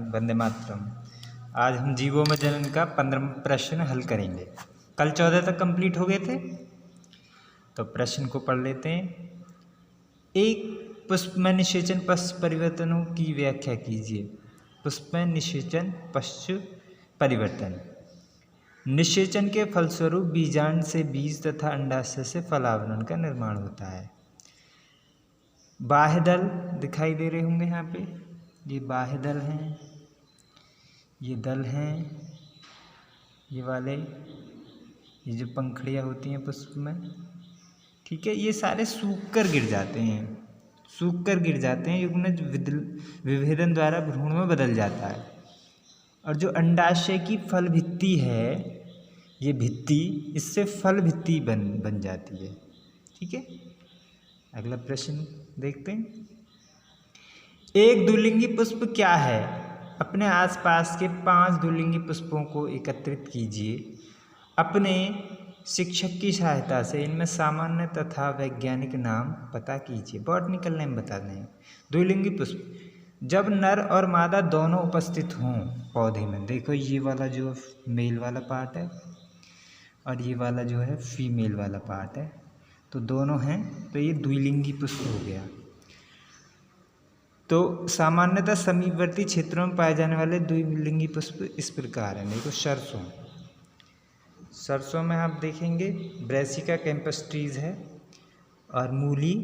वंदे मातरम। आज हम जीवों में जनन का 15वां प्रश्न हल करेंगे। कल 14 तक कंप्लीट हो गए थे, तो प्रश्न को पढ़ लेते हैं। एक पुष्प में निषेचन पश्च परिवर्तनों की व्याख्या कीजिए। पुष्प में निषेचन पश्च परिवर्तन। निषेचन के फलस्वरूप बीजांड से बीज तथा अंडाशय से फलावरण का निर्माण होता है। बाह्य दल दिखाई दे रहे होंगे यहाँ पे, ये बाह्य दल हैं, ये दल हैं, ये वाले, ये जो पंखुड़ियाँ होती हैं पुष्प में, ठीक है, ये सारे सूख कर गिर जाते हैं, सूख कर गिर जाते हैं। युग्मज विभेदन द्वारा भ्रूण में बदल जाता है। और जो अंडाशय की फल भित्ति है, ये भित्ति, इससे फल भित्ति बन जाती है। ठीक है, अगला प्रश्न देखते हैं। एक द्विलिंगी पुष्प क्या है? अपने आसपास के 5 द्विलिंगी पुष्पों को एकत्रित कीजिए। अपने शिक्षक की सहायता से इनमें सामान्य तथा वैज्ञानिक नाम पता कीजिए। बॉटनिकल नेम बता दें। द्विलिंगी पुष्प, जब नर और मादा दोनों उपस्थित हों पौधे में, देखो ये वाला जो मेल वाला पार्ट है और ये वाला जो है फीमेल वाला पार्ट है, तो दोनों हैं, तो ये द्विलिंगी पुष्प हो गया। तो सामान्यतः समीपवर्ती क्षेत्रों में पाए जाने वाले द्विलिंगी पुष्प इस प्रकार हैं। देखो सरसों में आप देखेंगे ब्रेसिका कैंपस्ट्रीज है, और मूली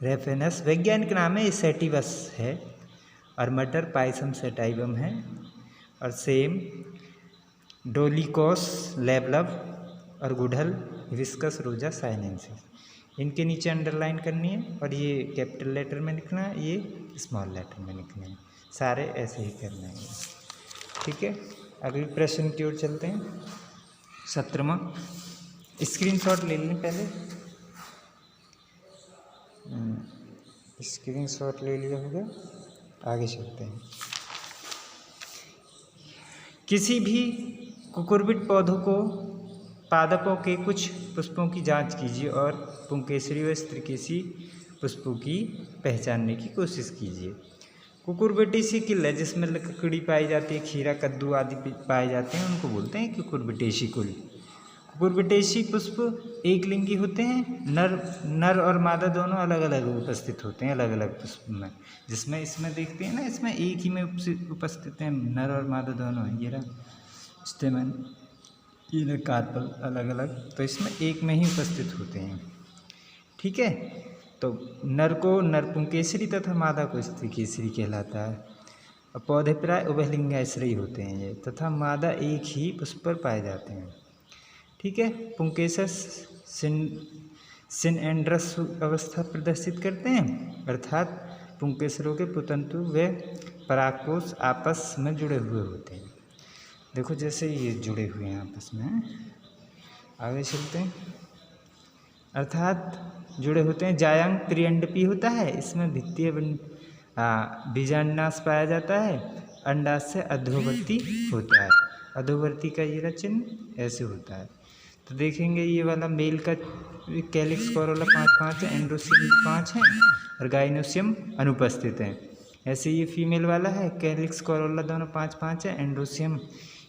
रेफेनस, वैज्ञानिक नाम है सेटिवस है, और मटर पाइसम सेटाइवम है, और सेम डोलिकोस लेबलव, और गुड़हल हिबिस्कस रोजा साइनेंसिस। इनके नीचे अंडरलाइन करनी है, और ये कैपिटल लेटर में लिखना है, ये स्मॉल लेटर में लिखना है, सारे ऐसे ही करना है। ठीक है, अगले प्रश्न की ओर चलते हैं। 17वां, स्क्रीनशॉट ले लें पहले। स्क्रीनशॉट ले लिया होगा, आगे चलते हैं। किसी भी कुकुरबिट पौधों को पादपों के कुछ पुष्पों की जांच कीजिए और पुंकेसरी व स्त्रीकेसी पुष्पों की पहचानने की कोशिश कीजिए। कुकुरबिटेसी कुल है, जिसमें लकड़ी पाई जाती है, खीरा कद्दू आदि पाए जाते हैं, उनको बोलते हैं कुकुरबिटेसी कुल। कुकुरबिटेसी पुष्प एक लिंगी होते हैं। नर और मादा दोनों अलग अलग उपस्थित होते हैं, अलग अलग पुष्प में। जिसमें इसमें देखते हैं ना, इसमें एक ही में उपस्थित हैं, नर और मादा दोनों हैं। ये रहा स्टेमन, ये कार्पल अलग अलग, तो इसमें एक में ही उपस्थित होते हैं। ठीक है, तो नर को नरपुंकेसरी तथा मादा को स्त्रीकेसरी कहलाता है। और पौधे प्राय उभयलिंगाश्रयी होते हैं ये, तथा मादा एक ही पुष्प पर पाए जाते हैं। ठीक है, पुंकेसस सिनएंड्रस अवस्था प्रदर्शित करते हैं, अर्थात पुंकेसरों के पुतंतु व परागकोश आपस में जुड़े हुए होते हैं। देखो जैसे ये जुड़े हुए हैं आपस में, आगे चलते हैं। अर्थात जुड़े होते हैं। जायांग त्रिअंडपी होता है, इसमें भित्तीय बीजांडाश पाया जाता है। अंडाश से अधोवर्ती होता है, अधोवर्ती का ये चिन्ह ऐसे होता है। तो देखेंगे ये वाला मेल का कैलिक्स कोरोला 5-5 है, एंड्रोसियम 5 है, और गाइनोसियम अनुपस्थित है। ऐसे ये फीमेल वाला है, कैलिक्स कोरोला दोनों 5-5 है, एंड्रोसियम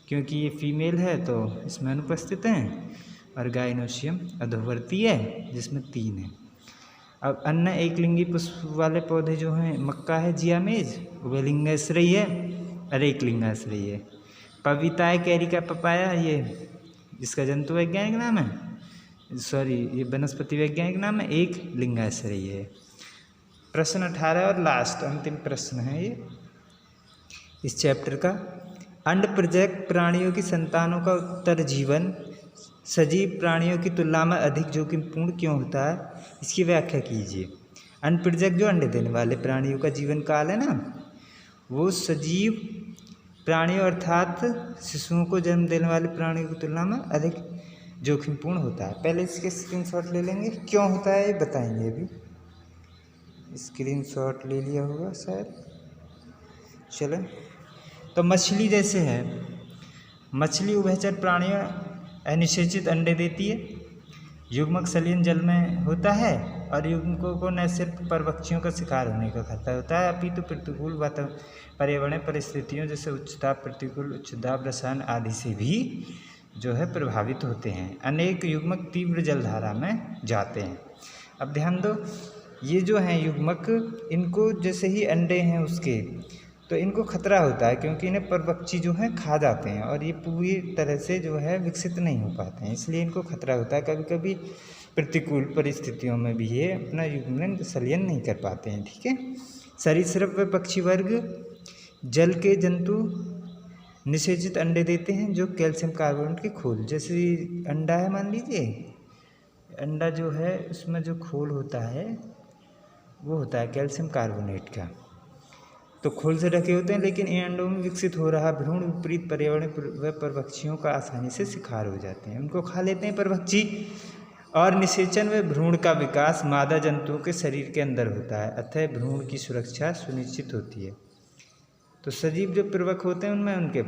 क्योंकि ये फीमेल है तो इसमें अनुपस्थित हैं, और गाइनोसियम अधोवर्ती है जिसमें 3 है। अब अन्य एक लिंगी पुष्प वाले पौधे जो हैं, मक्का है जियामेज, उभयलिंगाश्रयी है और एक लिंगाश्रयी है। पपीता कैरी का पपाया, ये इसका जंतु वैज्ञानिक नाम है, सॉरी ये वनस्पति वैज्ञानिक नाम है, एक लिंगाश्रयी है। प्रश्न 18 और लास्ट अंतिम प्रश्न है ये इस चैप्टर का। अंडप्रजनक प्राणियों की संतानों का उत्तर जीवन सजीव प्राणियों की तुलना में अधिक जोखिमपूर्ण क्यों होता है, इसकी व्याख्या कीजिए। अंडप्रजनक जो अंडे देने वाले प्राणियों का जीवन काल है ना, वो सजीव प्राणियों अर्थात शिशुओं को जन्म देने वाले प्राणियों की तुलना में अधिक जोखिमपूर्ण होता है। पहले इसके स्क्रीनशॉट ले लेंगे, क्यों होता है ये बताएंगे। अभी स्क्रीनशॉट ले लिया होगा शायद, चलो। तो मछली जैसे है, मछली उभयचर प्राणियों अनिषेचित अंडे देती है। युग्मक सलियन जल में होता है और युग्मकों को न सिर्फ परभक्षियों का शिकार होने का खतरा होता है, अपितु प्रतिकूल पर्यावरण परिस्थितियों जैसे उच्च ताप, प्रतिकूल उच्च दाब रसायन आदि से भी जो है प्रभावित होते हैं। अनेक युग्मक तीव्र जलधारा में जाते हैं। अब ध्यान दो, ये जो हैं युग्मक, इनको जैसे ही अंडे हैं उसके, तो इनको खतरा होता है क्योंकि इन्हें परभक्षी जो हैं खा जाते हैं और ये पूरी तरह से जो है विकसित नहीं हो पाते हैं, इसलिए इनको खतरा होता है। कभी कभी प्रतिकूल परिस्थितियों में भी ये अपना युग्मन संलयन नहीं कर पाते हैं। ठीक है। सरीसृप व पक्षी वर्ग जल के जंतु निषेचित अंडे देते हैं जो कैल्शियम कार्बोनेट के खोल, जैसे अंडा है, मान लीजिए अंडा जो है उसमें जो खोल होता है वो होता है कैल्शियम कार्बोनेट का, तो खोल से ढके होते हैं, लेकिन इन अंडों में विकसित हो रहा भ्रूण विपरीत पर्यावरण व परभक्षियों का आसानी से शिकार हो जाते हैं, उनको खा लेते हैं परभक्षी। और निषेचन व भ्रूण का विकास मादा जंतुओं के शरीर के अंदर होता है, अतः भ्रूण की सुरक्षा सुनिश्चित होती है। तो सजीव जो प्रवक होते हैं उनमें उनके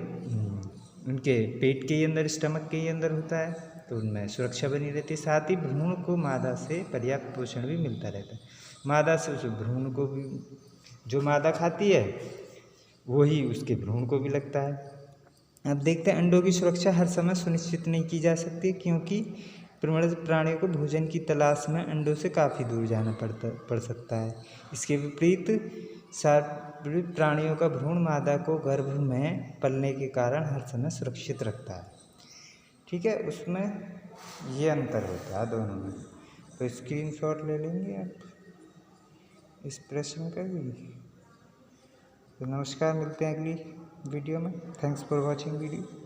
पेट के ही अंदर, स्टमक के ही अंदर होता है, तो उनमें सुरक्षा बनी रहती है। साथ ही भ्रूण को मादा से पर्याप्त पोषण भी मिलता रहता है। मादा से उस भ्रूण को भी, जो मादा खाती है वही उसके भ्रूण को भी लगता है। अब देखते हैं, अंडों की सुरक्षा हर समय सुनिश्चित नहीं की जा सकती, क्योंकि प्रमणज प्राणियों को भोजन की तलाश में अंडों से काफ़ी दूर जाना पड़ सकता है। इसके विपरीत सार्वभौमिक प्राणियों का भ्रूण मादा को गर्भ में पलने के कारण हर समय सुरक्षित रखता है। ठीक है, उसमें ये अंतर होता है दोनों में। तो स्क्रीनशॉट ले लेंगे आप इस प्रश्न का भी। तो नमस्कार, मिलते हैं अगली वीडियो में। Thanks for watching video.